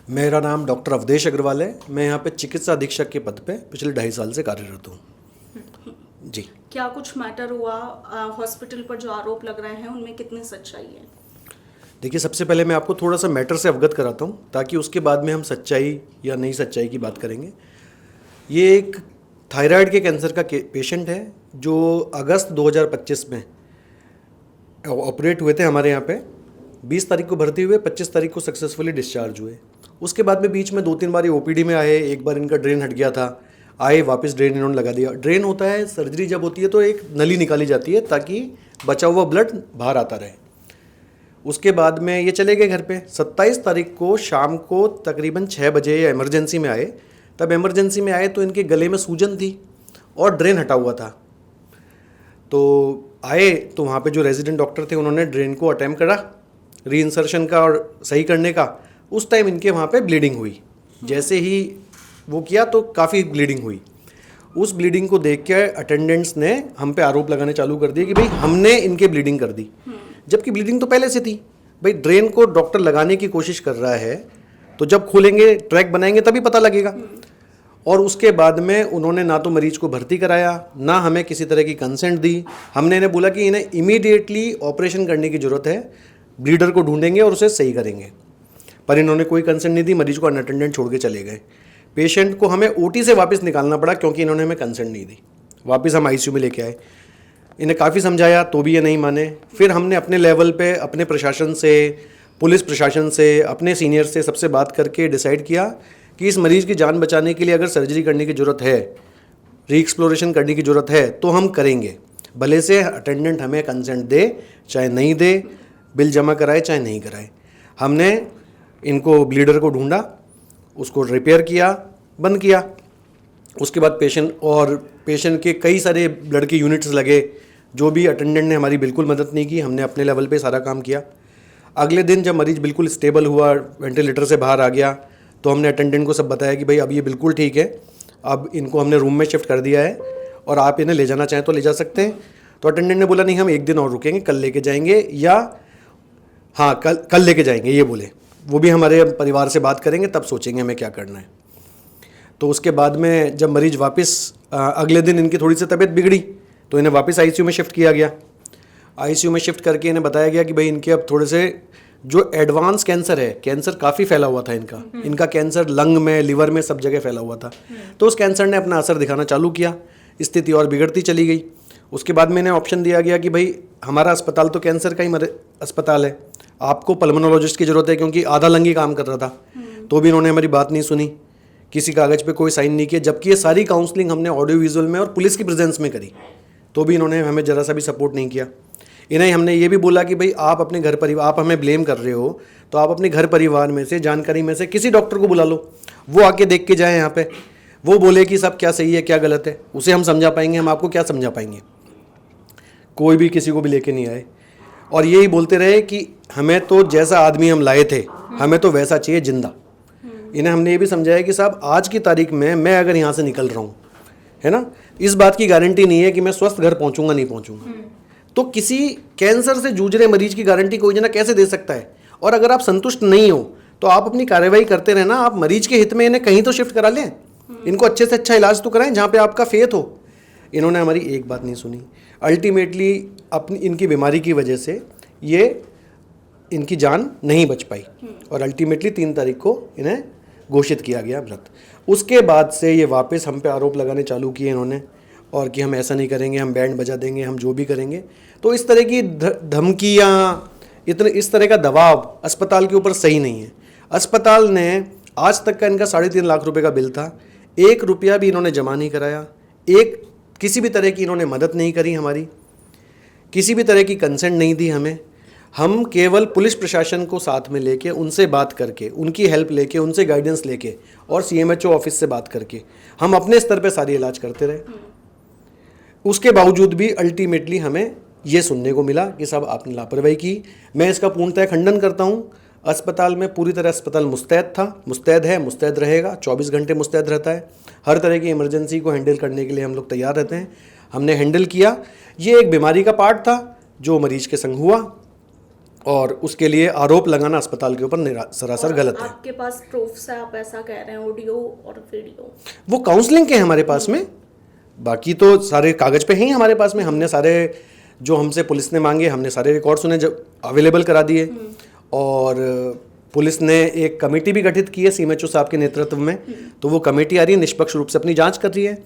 मेरा नाम डॉक्टर अवधेश अग्रवाल है। मैं यहाँ पे चिकित्सा अधीक्षक के पद पे पिछले 2.5 साल से कार्यरत हूँ। जी, क्या कुछ मैटर हुआ हॉस्पिटल पर जो आरोप लग रहे हैं उनमें कितनी सच्चाई है? देखिए, सबसे पहले मैं आपको थोड़ा सा मैटर से अवगत कराता हूँ ताकि उसके बाद में हम सच्चाई या नहीं सच्चाई की बात करेंगे। ये एक थायराइड के कैंसर का पेशेंट है जो अगस्त 2025 में ऑपरेट हुए थे हमारे यहाँ पे। 20 तारीख को भर्ती हुए, 25 तारीख को सक्सेसफुली डिस्चार्ज हुए। उसके बाद में बीच में 2-3 बार ये ओपीडी में आए। एक बार इनका ड्रेन हट गया था, आए वापस ड्रेन इन्होंने लगा दिया। ड्रेन होता है, सर्जरी जब होती है तो एक नली निकाली जाती है ताकि बचा हुआ ब्लड बाहर आता रहे। उसके बाद में ये चले गए घर पे। 27 तारीख को शाम को तकरीबन 6 बजे इमरजेंसी में आए। तब इमरजेंसी में आए तो इनके गले में सूजन थी और ड्रेन हटा हुआ था। तो आए तो वहाँ पे जो रेजिडेंट डॉक्टर थे उन्होंने ड्रेन को अटेम्प्ट करा रीइंसर्शन का और सही करने का। उस टाइम इनके वहाँ पे ब्लीडिंग हुई। जैसे ही वो किया तो काफ़ी ब्लीडिंग हुई। उस ब्लीडिंग को देख के अटेंडेंट्स ने हम पे आरोप लगाने चालू कर दिए कि भाई हमने इनके ब्लीडिंग कर दी, जबकि ब्लीडिंग तो पहले से थी। भाई ड्रेन को डॉक्टर लगाने की कोशिश कर रहा है तो जब खोलेंगे, ट्रैक बनाएंगे तभी पता लगेगा। और उसके बाद में उन्होंने ना तो मरीज को भर्ती कराया, ना हमें किसी तरह की कंसेंट दी। हमने इन्हें बोला कि इन्हें इमीडिएटली ऑपरेशन करने की ज़रूरत है, ब्लीडर को ढूंढेंगे और उसे सही करेंगे। पर इन्होंने कोई कंसेंट नहीं दी, मरीज को अनअटेंडेंट छोड़ के चले गए। पेशेंट को हमें ओटी से वापस निकालना पड़ा क्योंकि इन्होंने हमें कंसेंट नहीं दी। वापस हम आईसीयू में लेके आए। इन्हें काफ़ी समझाया तो भी ये नहीं माने। फिर हमने अपने लेवल पे अपने प्रशासन से, पुलिस प्रशासन से, अपने सीनियर से सबसे बात करके डिसाइड किया कि इस मरीज़ की जान बचाने के लिए अगर सर्जरी करने की ज़रूरत है, री एक्सप्लोरेशन करने की ज़रूरत है तो हम करेंगे। भले से अटेंडेंट हमें कंसेंट दे चाहे नहीं दे, बिल जमा कराए चाहे नहीं कराए। हमने इनको ब्लीडर को ढूंढा, उसको रिपेयर किया, बंद किया। उसके बाद पेशेंट के कई सारे ब्लड के यूनिट्स लगे। जो भी अटेंडेंट ने हमारी बिल्कुल मदद नहीं की, हमने अपने लेवल पे सारा काम किया। अगले दिन जब मरीज बिल्कुल स्टेबल हुआ, वेंटिलेटर से बाहर आ गया, तो हमने अटेंडेंट को सब बताया कि भाई अब ये बिल्कुल ठीक है। अब इनको हमने रूम में शिफ्ट कर दिया है और आप इन्हें ले जाना चाहें तो ले जा सकते हैं। तो अटेंडेंट ने बोला नहीं, हम एक दिन और रुकेंगे, कल लेके जाएंगे, या हाँ कल लेके जाएंगे, ये बोले। वो भी हमारे परिवार से बात करेंगे तब सोचेंगे हमें क्या करना है। तो उसके बाद में जब मरीज वापस अगले दिन इनकी थोड़ी सी तबीयत बिगड़ी तो इन्हें वापस आईसीयू में शिफ्ट किया गया। आईसीयू में शिफ्ट करके इन्हें बताया गया कि भाई इनके अब थोड़े से जो एडवांस कैंसर है, कैंसर काफ़ी फैला हुआ था इनका कैंसर लंग में, लिवर में, सब जगह फैला हुआ था। तो उस कैंसर ने अपना असर दिखाना चालू किया, स्थिति और बिगड़ती चली गई। उसके बाद में इन्हें ऑप्शन दिया गया कि भाई हमारा अस्पताल तो कैंसर का ही अस्पताल है, आपको पल्मोनोलॉजिस्ट की ज़रूरत है, क्योंकि आधा लंग ही काम कर रहा था। तो भी इन्होंने हमारी बात नहीं सुनी, किसी कागज़ पे कोई साइन नहीं किया, जबकि ये सारी काउंसलिंग हमने ऑडियो विजुअल में और पुलिस की प्रेजेंस में करी। तो भी इन्होंने हमें ज़रा सा भी सपोर्ट नहीं किया। इन्हें हमने ये भी बोला कि भाई आप अपने घर परिवार, आप हमें ब्लेम कर रहे हो तो आप अपने घर परिवार में से, जानकारी में से किसी डॉक्टर को बुला लो, वो आके देख के जाए यहाँ पे, वो बोले कि सब क्या सही है क्या गलत है, उसे हम समझा पाएंगे, हम आपको क्या समझा पाएंगे। कोई भी किसी को भी लेके नहीं आए और यही बोलते रहे कि हमें तो जैसा आदमी हम लाए थे हमें तो वैसा चाहिए जिंदा। इन्हें हमने ये भी समझाया कि साहब आज की तारीख में मैं अगर यहाँ से निकल रहा हूँ, है ना, इस बात की गारंटी नहीं है कि मैं स्वस्थ घर पहुँचूंगा नहीं पहुँचूंगा। तो किसी कैंसर से जूझ रहे मरीज की गारंटी कोई जना कैसे दे सकता है? और अगर आप संतुष्ट नहीं हो तो आप अपनी कार्रवाई करते रहना, आप मरीज के हित में इन्हें कहीं तो शिफ्ट करा लें, इनको अच्छे से अच्छा इलाज तो कराएं जहाँ पे आपका फेथ हो। इन्होंने हमारी एक बात नहीं सुनी। अल्टीमेटली अपनी इनकी बीमारी की वजह से ये इनकी जान नहीं बच पाई और अल्टीमेटली 3 तारीख को इन्हें घोषित किया गया मृत। उसके बाद से ये वापस हम पे आरोप लगाने चालू किए इन्होंने, और कि हम ऐसा नहीं करेंगे, हम बैंड बजा देंगे, हम जो भी करेंगे। तो इस तरह की धमकियाँ, इस तरह का दबाव अस्पताल के ऊपर सही नहीं है। अस्पताल ने आज तक का इनका 3.5 लाख रुपए का बिल था, 1 रुपया भी इन्होंने जमा नहीं कराया, किसी भी तरह की इन्होंने मदद नहीं करी हमारी, किसी भी तरह की कंसेंट नहीं दी हमें। हम केवल पुलिस प्रशासन को साथ में लेके, उनसे बात करके, उनकी हेल्प लेके, उनसे गाइडेंस लेके और सीएमएचओ ऑफिस से बात करके हम अपने स्तर पे सारी इलाज करते रहे। उसके बावजूद भी अल्टीमेटली हमें ये सुनने को मिला कि साहब आपने लापरवाही की। मैं इसका पूर्णतः खंडन करता हूँ। अस्पताल में पूरी तरह अस्पताल मुस्तैद था, मुस्तैद है, मुस्तैद रहेगा, 24 घंटे मुस्तैद रहता है। हर तरह की इमरजेंसी को हैंडल करने के लिए हम लोग तैयार रहते हैं। हमने हैंडल किया। ये एक बीमारी का पार्ट था जो मरीज के संग हुआ और उसके लिए आरोप लगाना अस्पताल के ऊपर सरासर गलत है। आपके पास प्रूफ्स है, आप ऐसा कह रहे हैं, ऑडियो और वीडियो? वो काउंसलिंग के हैं हमारे पास में, बाकी तो सारे कागज पे हैं हमारे पास में। हमने सारे जो हमसे पुलिस ने मांगे हमने सारे रिकॉर्ड्स उन्हें जब अवेलेबल करा दिए। और पुलिस ने एक कमेटी भी गठित की है सीएमएचओ साहब के नेतृत्व में, तो वो कमेटी आ रही है, निष्पक्ष रूप से अपनी जांच कर रही है।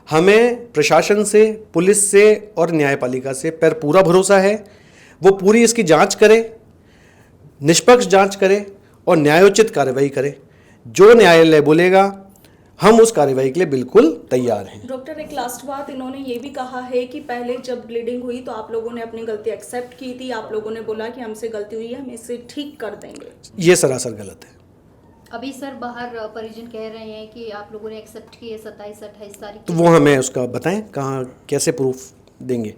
हमें प्रशासन से, पुलिस से और न्यायपालिका से पर पूरा भरोसा है। वो पूरी इसकी जांच करे, निष्पक्ष जांच करे और न्यायोचित कार्रवाई करे। जो न्यायालय बोलेगा हम उस कार्रवाई के लिए बिल्कुल तैयार हैं। डॉक्टर, एक लास्ट बात, इन्होंने ये भी कहा है कि पहले जब ब्लीडिंग हुई तो आप लोगों ने अपनी गलती एक्सेप्ट की थी, आप लोगों ने बोला कि हमसे गलती हुई है, हम इसे ठीक कर देंगे। ये सरासर गलत है। अभी सर बाहर परिजन कह रहे हैं कि आप लोगों ने एक्सेप्ट किए 27-28 तारीख तो वो हमें उसका बताएं, कहाँ कैसे प्रूफ देंगे,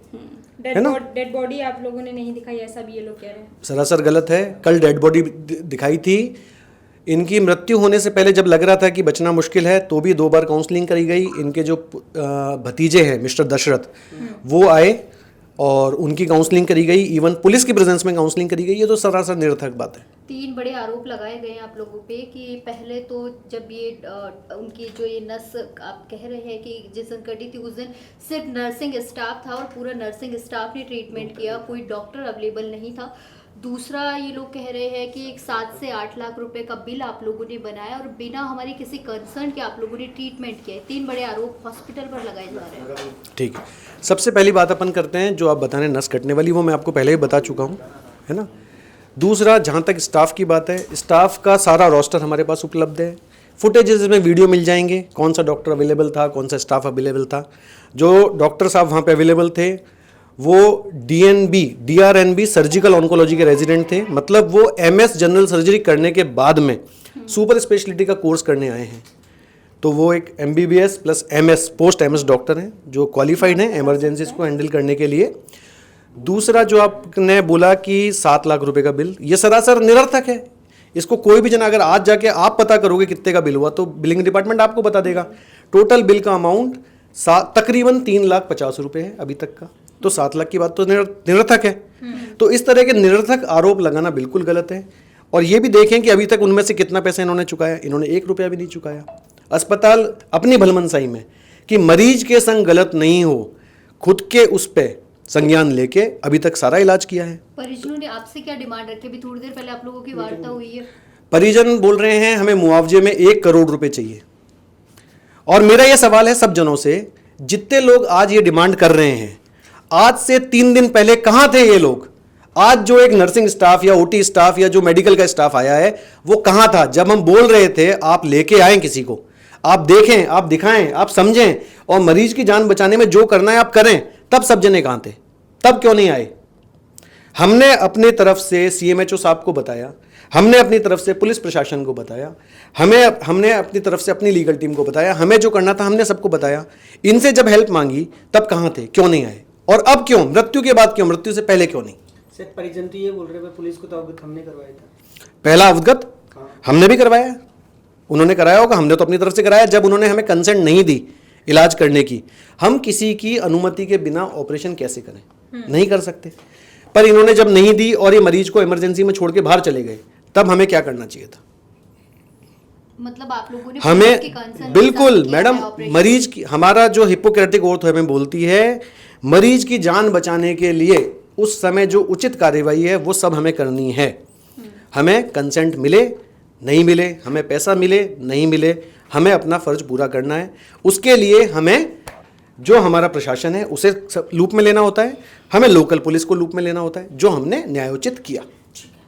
है ना? डेड बॉडी आप लोगों ने नहीं दिखाई, ऐसा भी ये लोग कह रहे हैं। सरासर गलत है। कल डेड बॉडी दिखाई थी। इनकी मृत्यु होने से पहले जब लग रहा था कि बचना मुश्किल है तो भी 2 बार काउंसलिंग करी गई। इनके जो भतीजे हैं मिस्टर दशरथ, वो आए और उनकी काउंसलिंग करी गई। इवन पुलिस की प्रेजेंस में काउंसलिंग करी गई। ये तो सरासर निरर्थक बात है। 3 बड़े आरोप लगाए गए हैं आप लोगों पे कि पहले तो जब ये उनकी जो ये नस आप कह रहे हैं कि जिस दिन कटी थी उस दिन सिर्फ नर्सिंग स्टाफ था और पूरा नर्सिंग स्टाफ ने ट्रीटमेंट किया, कोई डॉक्टर अवेलेबल नहीं था। दूसरा ये लोग कह रहे हैं कि एक 7 से 8 लाख रुपए का बिल आप लोगों ने बनाया और बिना हमारी किसी कंसर्न के आप लोगों ने ट्रीटमेंट किया है। 3 बड़े आरोप हॉस्पिटल पर लगाए जा रहे हैं। ठीक है, सबसे पहली बात अपन करते हैं जो आप बता रहे हैं नस कटने वाली, वो मैं आपको पहले ही बता चुका हूँ, है ना। दूसरा, जहाँ तक स्टाफ की बात है, स्टाफ का सारा रोस्टर हमारे पास उपलब्ध है। फुटेजेस में वीडियो मिल जाएंगे, कौन सा डॉक्टर अवेलेबल था, कौन सा स्टाफ अवेलेबल था। जो डॉक्टर साहब वहाँ पे अवेलेबल थे वो DRNB सर्जिकल ऑन्कोलॉजी के रेजिडेंट थे। मतलब वो MS जनरल सर्जरी करने के बाद में सुपर स्पेशलिटी का कोर्स करने आए हैं। तो वो एक MBBS plus MS post MS doctor हैं जो क्वालिफाइड हैं इमरजेंसीज को हैंडल करने के लिए। दूसरा, जो आपने बोला कि 7 लाख रुपए का बिल, ये सरासर निरर्थक है। इसको कोई भी जना, अगर आज जाके आप पता करोगे कितने का बिल हुआ तो बिलिंग डिपार्टमेंट आपको बता देगा। टोटल बिल का अमाउंट तकरीबन 3,50,000 रुपये है अभी तक का। तो 7 लाख की बात तो निरर्थक है। तो इस तरह के निरर्थक आरोप लगाना बिल्कुल गलत है। और ये भी देखें कि अभी तक उनमें से कितना पैसा इन्होंने चुकाया। इन्होंने 1 रुपया भी नहीं चुकाया। अस्पताल अपनी भलमनसाई में कि मरीज के संग गलत नहीं हो, खुद के उस पे संज्ञान लेके अभी तक सारा इलाज किया है। परिजनों ने आपसे क्या डिमांड रखी? अभी थोड़ी देर पहले आप लोगों की वार्ता हुई है। परिजन बोल रहे हैं हमें मुआवजे में 1 करोड़ रुपए चाहिए। और मेरा यह सवाल है सब जनों से, जितने लोग आज ये डिमांड कर रहे हैं, आज से 3 दिन पहले कहां थे ये लोग? आज जो एक नर्सिंग स्टाफ या OT स्टाफ या जो मेडिकल का स्टाफ आया है वो कहां था जब हम बोल रहे थे आप लेके आए किसी को, आप देखें, आप दिखाएं, आप समझें और मरीज की जान बचाने में जो करना है आप करें। तब सब जने कहां थे? तब क्यों नहीं आए? हमने अपनी तरफ से CMHO साहब को बताया, हमने अपनी तरफ से पुलिस प्रशासन को बताया, हमने अपनी तरफ से अपनी लीगल टीम को बताया, हमें जो करना था हमने सबको बताया। इनसे जब हेल्प मांगी तब कहां थे, क्यों नहीं आए? और अब क्यों? मृत्यु के बाद क्यों? मृत्यु से पहले क्यों नहीं? सर, परिजन तो ये बोल रहे हैं पुलिस को तो अवगत हमने करवाया था। पहला अवगत हमने भी करवाया, उन्होंने कराया होगा, हमने तो अपनी तरफ से कराया। जब उन्होंने हमें कंसेंट नहीं दी इलाज करने की, हम किसी की अनुमति के बिना ऑपरेशन कैसे करें? नहीं कर सकते। पर इन्होंने जब नहीं दी और ये मरीज को इमरजेंसी में छोड़ के बाहर चले गए, तब हमें क्या करना चाहिए था? मतलब आप लोगों ने हमें बिल्कुल मैडम, मरीज की, हमारा जो हिपोक्रेटिक ओथ हमें बोलती है मरीज की जान बचाने के लिए उस समय जो उचित कार्रवाई है वो सब हमें करनी है। हमें कंसेंट मिले नहीं मिले, हमें पैसा मिले नहीं मिले, हमें अपना फर्ज पूरा करना है। उसके लिए हमें जो हमारा प्रशासन है उसे लूप में लेना होता है, हमें लोकल पुलिस को लूप में लेना होता है, जो हमने न्यायोचित किया।